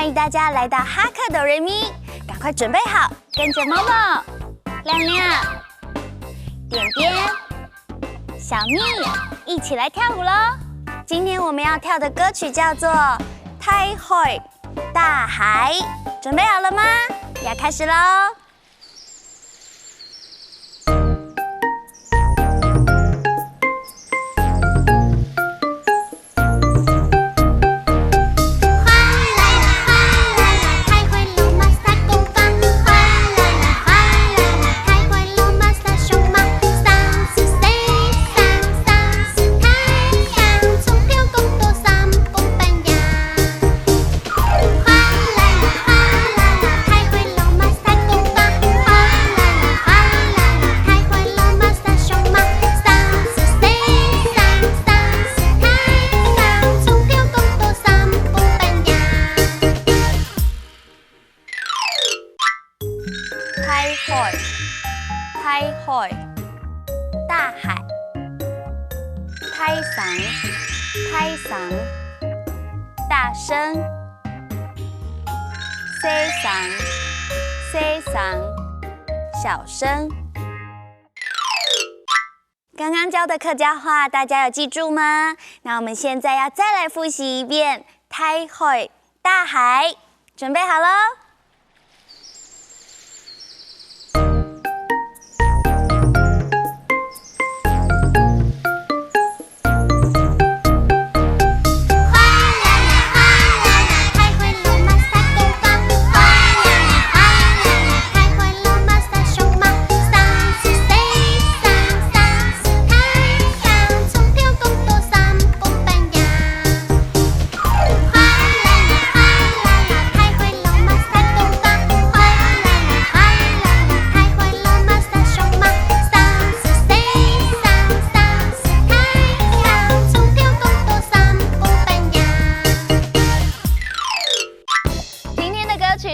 欢迎大家来到哈克哆瑞咪，赶快准备好，跟着某某、亮亮、点点、小蜜一起来跳舞喽！今天我们要跳的歌曲叫做《太海》，大海，准备好了吗？要开始喽！太海，大海，太桑，大声，西桑，小声。刚刚教的客家话，大家有记住吗？那我们现在要再来复习一遍太海，大海，准备好喽！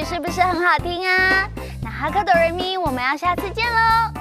是不是很好听啊？那哈克哆瑞咪，我们要下次见喽！